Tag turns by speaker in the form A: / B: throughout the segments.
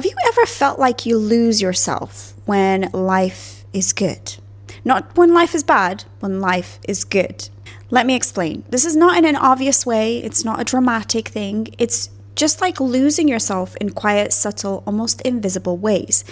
A: Have you ever felt like you lose yourself when life is good? Not when life is bad, when life is good. Let me explain. This is not in an obvious way. It's not a dramatic thing. It's just like losing yourself in quiet, subtle, almost invisible ways.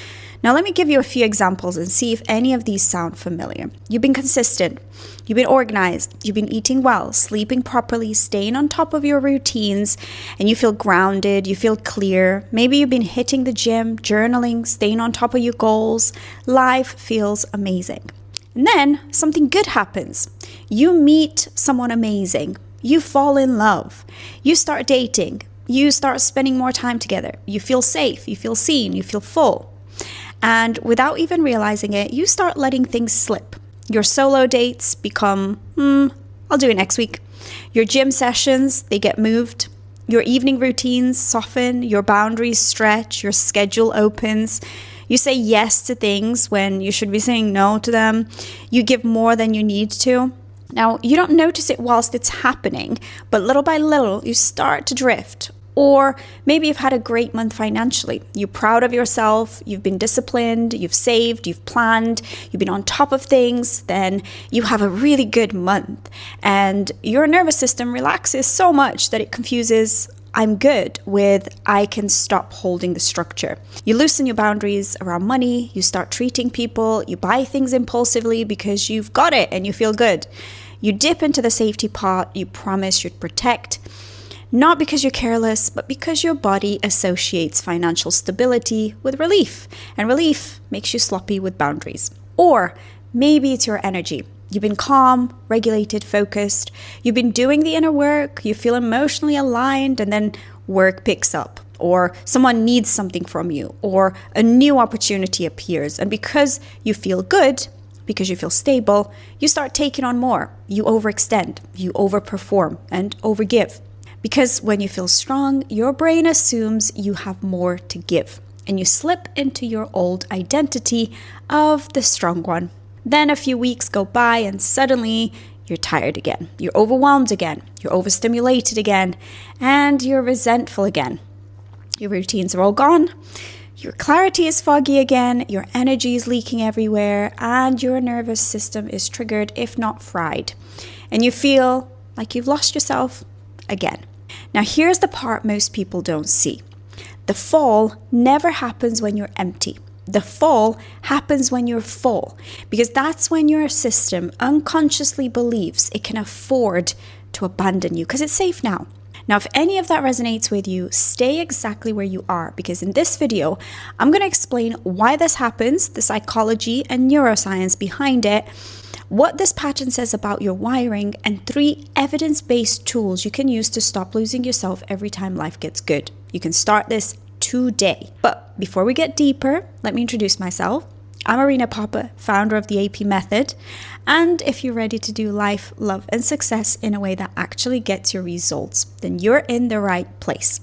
A: Now, let me give you a few examples and see if any of these sound familiar. You've been consistent. You've been organized. You've been eating well, sleeping properly, staying on top of your routines, and you feel grounded, you feel clear. Maybe you've been hitting the gym, journaling, staying on top of your goals. Life feels amazing. And then something good happens. You meet someone amazing. You fall in love. You start dating. You start spending more time together. You feel safe. You feel seen. You feel full. And without even realizing it, you start letting things slip. Your solo dates become, I'll do it next week. Your gym sessions, they get moved. Your evening routines soften. Your boundaries stretch. Your schedule opens. You say yes to things when you should be saying no to them. You give more than you need to. Now, you don't notice it whilst it's happening, but little by little, you start to drift. Or maybe you've had a great month financially. You're proud of yourself. You've been disciplined. You've saved. You've planned. You've been on top of things. Then you have a really good month. And your nervous system relaxes so much that it confuses I'm good with I can stop holding the structure. You loosen your boundaries around money. You start treating people. You buy things impulsively because you've got it and you feel good. You dip into the safety pot you promised you'd protect. Not because you're careless, but because your body associates financial stability with relief, and relief makes you sloppy with boundaries. Or maybe it's your energy. You've been calm, regulated, focused. You've been doing the inner work. You feel emotionally aligned, and then work picks up. Or someone needs something from you, or a new opportunity appears. And because you feel good, because you feel stable, you start taking on more. You overextend, you overperform, and overgive. Because when you feel strong, your brain assumes you have more to give, and you slip into your old identity of the strong one. Then a few weeks go by and suddenly you're tired again. You're overwhelmed again. You're overstimulated again, and you're resentful again. Your routines are all gone. Your clarity is foggy again. Your energy is leaking everywhere, and your nervous system is triggered, if not fried. And you feel like you've lost yourself again. Now, here's the part most people don't see. The fall never happens when you're empty. The fall happens when you're full, because that's when your system unconsciously believes it can afford to abandon you because it's safe now. Now, if any of that resonates with you, stay exactly where you are, because in this video, I'm going to explain why this happens, the psychology and neuroscience behind it, what this pattern says about your wiring, and 3 evidence-based tools you can use to stop losing yourself every time life gets good. You can start this today. But before we get deeper, let me introduce myself. I'm Marina Papa, founder of the AP Method. And if you're ready to do life, love, and success in a way that actually gets your results, then you're in the right place.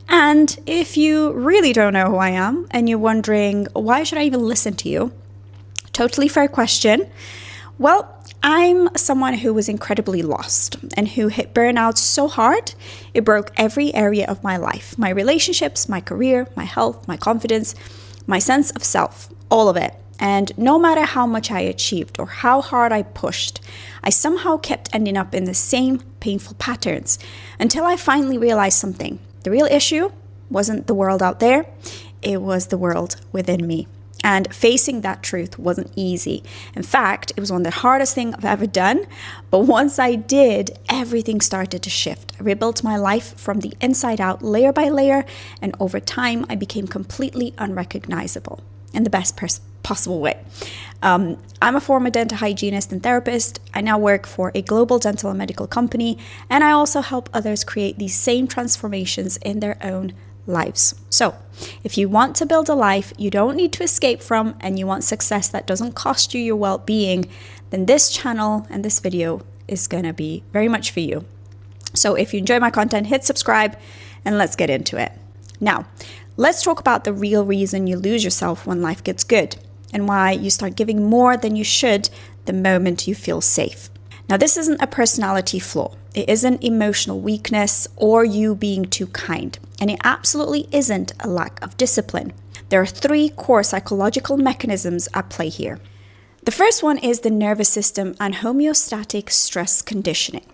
A: And if you really don't know who I am and you're wondering, why should I even listen to you? Totally fair question. Well, I'm someone who was incredibly lost and who hit burnout so hard, it broke every area of my life. My relationships, my career, my health, my confidence, my sense of self, all of it. And no matter how much I achieved or how hard I pushed, I somehow kept ending up in the same painful patterns until I finally realized something. The real issue wasn't the world out there, it was the world within me. And facing that truth wasn't easy. In fact, it was one of the hardest things I've ever done. But once I did, everything started to shift. I rebuilt my life from the inside out, layer by layer. And over time, I became completely unrecognizable in the best possible way. I'm a former dental hygienist and therapist. I now work for a global dental and medical company. And I also help others create these same transformations in their own lives. So if you want to build a life you don't need to escape from, and you want success that doesn't cost you your well-being, then this channel and this video is going to be very much for you. So if you enjoy my content, hit subscribe and let's get into it. Now, let's talk about the real reason you lose yourself when life gets good, and why you start giving more than you should the moment you feel safe. Now, this isn't a personality flaw. It isn't emotional weakness or you being too kind. And it absolutely isn't a lack of discipline. There are 3 core psychological mechanisms at play here. The first one is the nervous system and homeostatic stress conditioning.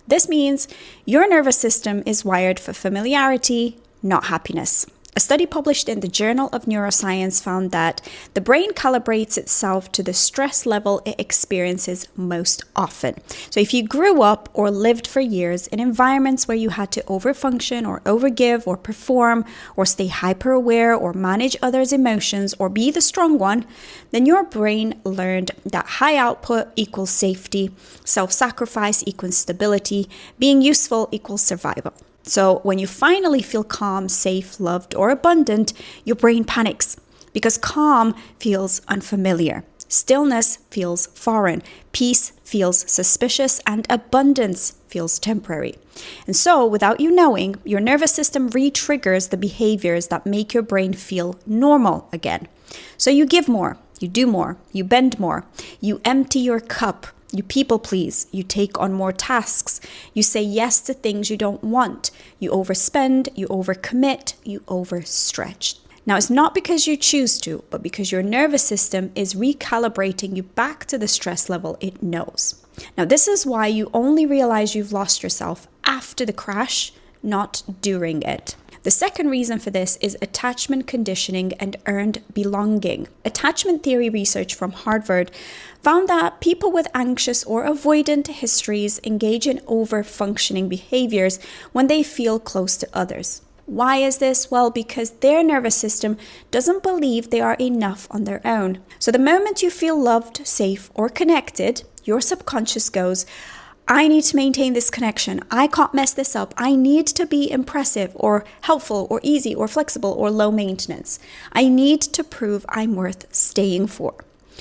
A: This means your nervous system is wired for familiarity, not happiness. A study published in the Journal of Neuroscience found that the brain calibrates itself to the stress level it experiences most often. So if you grew up or lived for years in environments where you had to overfunction or overgive or perform or stay hyper aware or manage others' emotions or be the strong one, then your brain learned that high output equals safety, self-sacrifice equals stability, being useful equals survival. So when you finally feel calm, safe, loved, or abundant, your brain panics because calm feels unfamiliar. Stillness feels foreign. Peace feels suspicious, and abundance feels temporary. And so, without you knowing, your nervous system re-triggers the behaviors that make your brain feel normal again. So you give more, you do more, you bend more, you empty your cup, you people please, you take on more tasks, you say yes to things you don't want, you overspend, you overcommit, you overstretch. Now, it's not because you choose to, but because your nervous system is recalibrating you back to the stress level it knows. Now, this is why you only realize you've lost yourself after the crash, not during it. The second reason for this is attachment conditioning and earned belonging. Attachment theory research from Harvard found that people with anxious or avoidant histories engage in over-functioning behaviors when they feel close to others. Why is this? Well, because their nervous system doesn't believe they are enough on their own. So the moment you feel loved, safe, or connected, your subconscious goes, I need to maintain this connection. I can't mess this up. I need to be impressive or helpful or easy or flexible or low maintenance. I need to prove I'm worth staying for.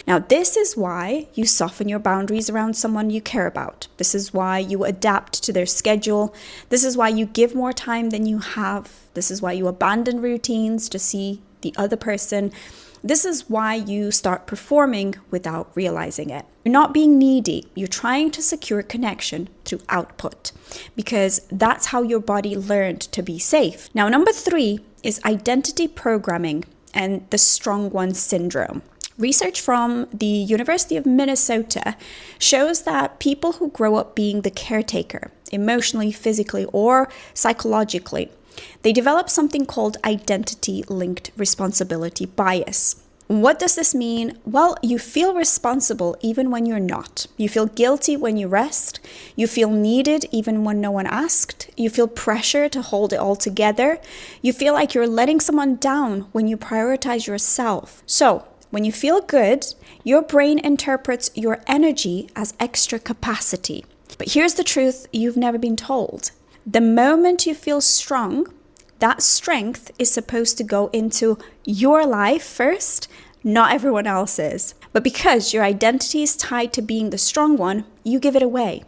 A: Now, this is why you soften your boundaries around someone you care about. This is why you adapt to their schedule. This is why you give more time than you have. This is why you abandon routines to see the other person. This is why you start performing without realizing it. You're not being needy. You're trying to secure connection through output because that's how your body learned to be safe. Now, number 3 is identity programming and the strong one syndrome. Research from the University of Minnesota shows that people who grow up being the caretaker, emotionally, physically, or psychologically, they develop something called identity-linked responsibility bias. What does this mean? Well, you feel responsible even when you're not. You feel guilty when you rest. You feel needed even when no one asked. You feel pressure to hold it all together. You feel like you're letting someone down when you prioritize yourself. So, when you feel good, your brain interprets your energy as extra capacity. But here's the truth you've never been told. The moment you feel strong, that strength is supposed to go into your life first, not everyone else's. But because your identity is tied to being the strong one, you give it away.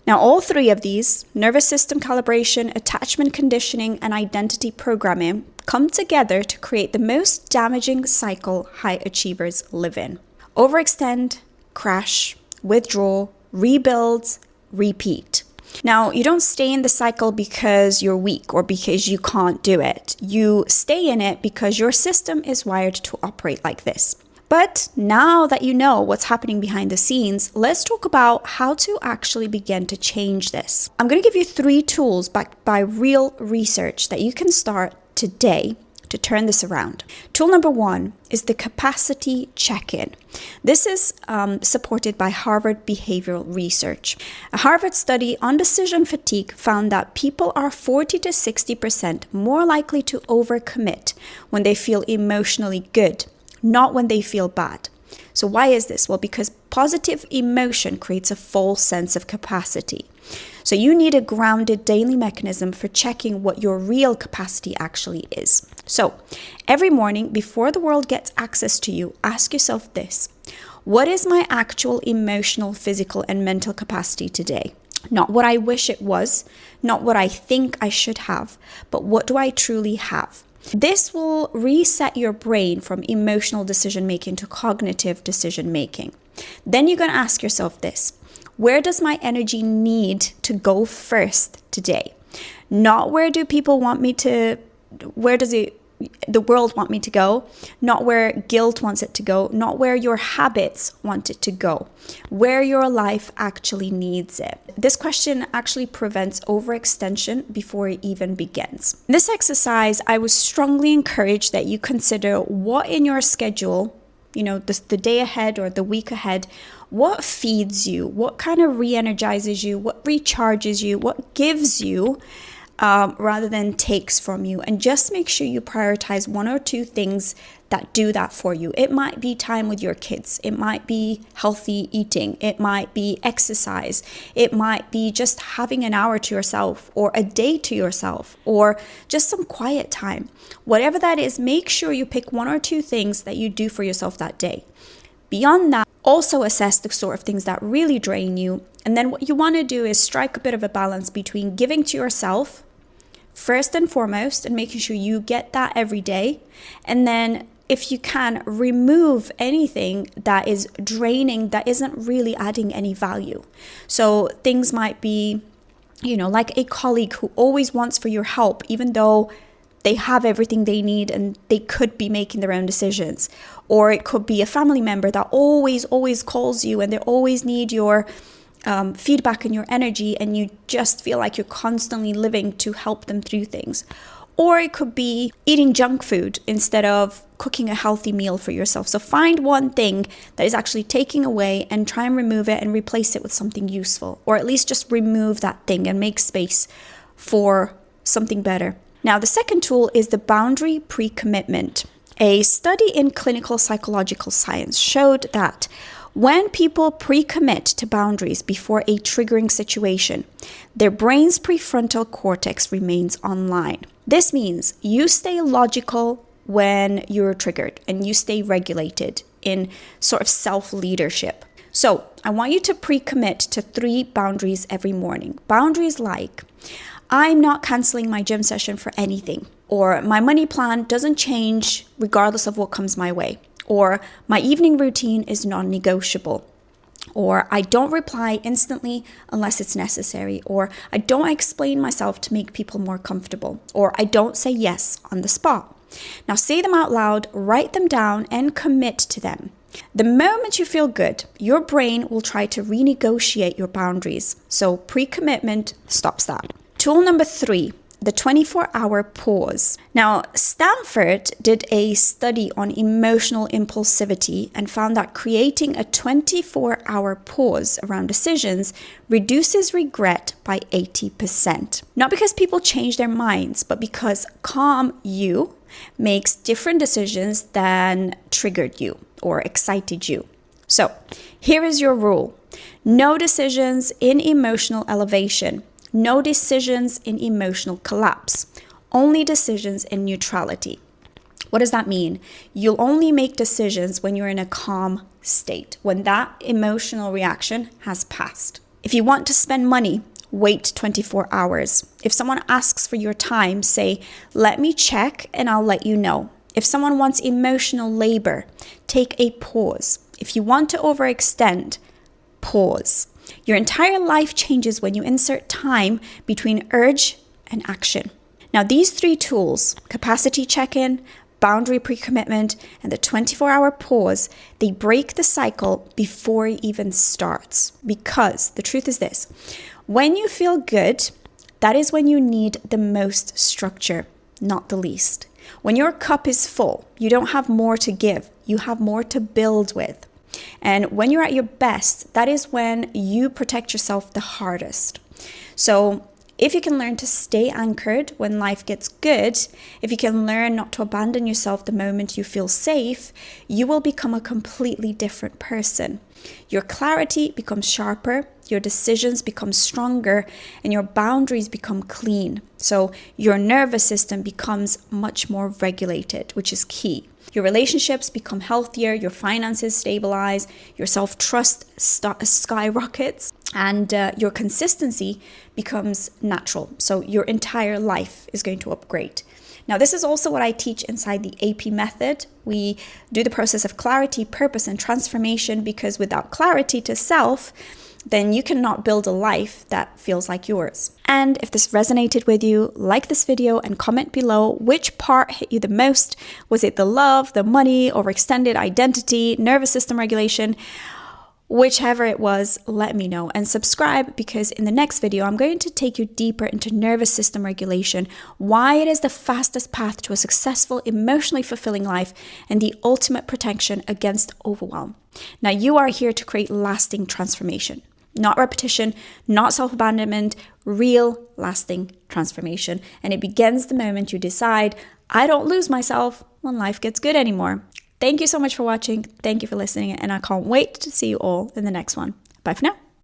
A: Now, all 3 of these, nervous system calibration, attachment conditioning, and identity programming, come together to create the most damaging cycle high achievers live in. Overextend, crash, withdraw, rebuild, repeat. Now, you don't stay in the cycle because you're weak or because you can't do it. You stay in it because your system is wired to operate like this. But now that you know what's happening behind the scenes, let's talk about how to actually begin to change this. I'm going to give you 3 tools backed by real research that you can start today to turn this around. Tool number 1 is the capacity check-in. This is supported by Harvard behavioral research. A Harvard study on decision fatigue found that people are 40 to 60% more likely to overcommit when they feel emotionally good, not when they feel bad. So why is this? Well, because positive emotion creates a false sense of capacity. So you need a grounded daily mechanism for checking what your real capacity actually is. So every morning before the world gets access to you, ask yourself this: what is my actual emotional, physical, and mental capacity today? Not what I wish it was, not what I think I should have, but what do I truly have? This will reset your brain from emotional decision making to cognitive decision making. Then you're going to ask yourself this: Where does my energy need to go first today? Not where do people want me to, where does the world want me to go, not where guilt wants it to go, not where your habits want it to go, where your life actually needs it. This question actually prevents overextension before it even begins. In this exercise, I would strongly encourage that you consider what in your schedule, the day ahead or the week ahead, what feeds you, what kind of re-energizes you, what recharges you, what gives you, rather than takes from you. And just make sure you prioritize one or two things that do that for you. It might be time with your kids. It might be healthy eating. It might be exercise. It might be just having an hour to yourself or a day to yourself or just some quiet time. Whatever that is, make sure you pick one or two things that you do for yourself that day. Beyond that, also assess the sort of things that really drain you. And then what you want to do is strike a bit of a balance between giving to yourself first and foremost and making sure you get that every day. And then if you can, remove anything that is draining, that isn't really adding any value. So things might be, like a colleague who always wants for your help, even though they have everything they need and they could be making their own decisions. Or it could be a family member that always calls you and they always need your feedback and your energy, and you just feel like you're constantly living to help them through things. Or it could be eating junk food instead of cooking a healthy meal for yourself. So find one thing that is actually taking away and try and remove it and replace it with something useful, or at least just remove that thing and make space for something better. Now, the second tool is the boundary pre-commitment. A study in clinical psychological science showed that when people pre-commit to boundaries before a triggering situation, their brain's prefrontal cortex remains online. This means you stay logical when you're triggered and you stay regulated in sort of self-leadership. So I want you to pre-commit to 3 boundaries every morning. Boundaries like, I'm not canceling my gym session for anything, or my money plan doesn't change regardless of what comes my way, or my evening routine is non-negotiable, or I don't reply instantly unless it's necessary, or I don't explain myself to make people more comfortable, or I don't say yes on the spot. Now say them out loud, write them down, and commit to them. The moment you feel good, your brain will try to renegotiate your boundaries. So pre-commitment stops that. Tool number 3, the 24-hour pause. Now, Stanford did a study on emotional impulsivity and found that creating a 24-hour pause around decisions reduces regret by 80%. Not because people change their minds, but because calm you makes different decisions than triggered you or excited you. So, here is your rule. No decisions in emotional elevation. No decisions in emotional collapse, only decisions in neutrality. What does that mean? You'll only make decisions when you're in a calm state, when that emotional reaction has passed. If you want to spend money, wait 24 hours. If someone asks for your time, say, let me check and I'll let you know. If someone wants emotional labor, take a pause. If you want to overextend, pause. Your entire life changes when you insert time between urge and action. Now, these 3 tools, capacity check-in, boundary pre-commitment, and the 24-hour pause, they break the cycle before it even starts. Because the truth is this, when you feel good, that is when you need the most structure, not the least. When your cup is full, you don't have more to give, you have more to build with. And when you're at your best, that is when you protect yourself the hardest. So if you can learn to stay anchored when life gets good, if you can learn not to abandon yourself the moment you feel safe, you will become a completely different person. Your clarity becomes sharper, your decisions become stronger, and your boundaries become clean. So your nervous system becomes much more regulated, which is key. Your relationships become healthier, your finances stabilize, your self-trust skyrockets, and your consistency becomes natural. So your entire life is going to upgrade. Now, this is also what I teach inside the AP method. We do the process of clarity, purpose, and transformation, because without clarity to self, then you cannot build a life that feels like yours. And if this resonated with you, like this video and comment below which part hit you the most. Was it the love, the money, overextended identity, nervous system regulation? Whichever it was, let me know, and subscribe, because in the next video, I'm going to take you deeper into nervous system regulation, why it is the fastest path to a successful, emotionally fulfilling life, and the ultimate protection against overwhelm. Now, you are here to create lasting transformation, not repetition, not self-abandonment, real lasting transformation. And it begins the moment you decide, I don't lose myself when life gets good anymore. Thank you so much for watching. Thank you for listening. And I can't wait to see you all in the next one. Bye for now.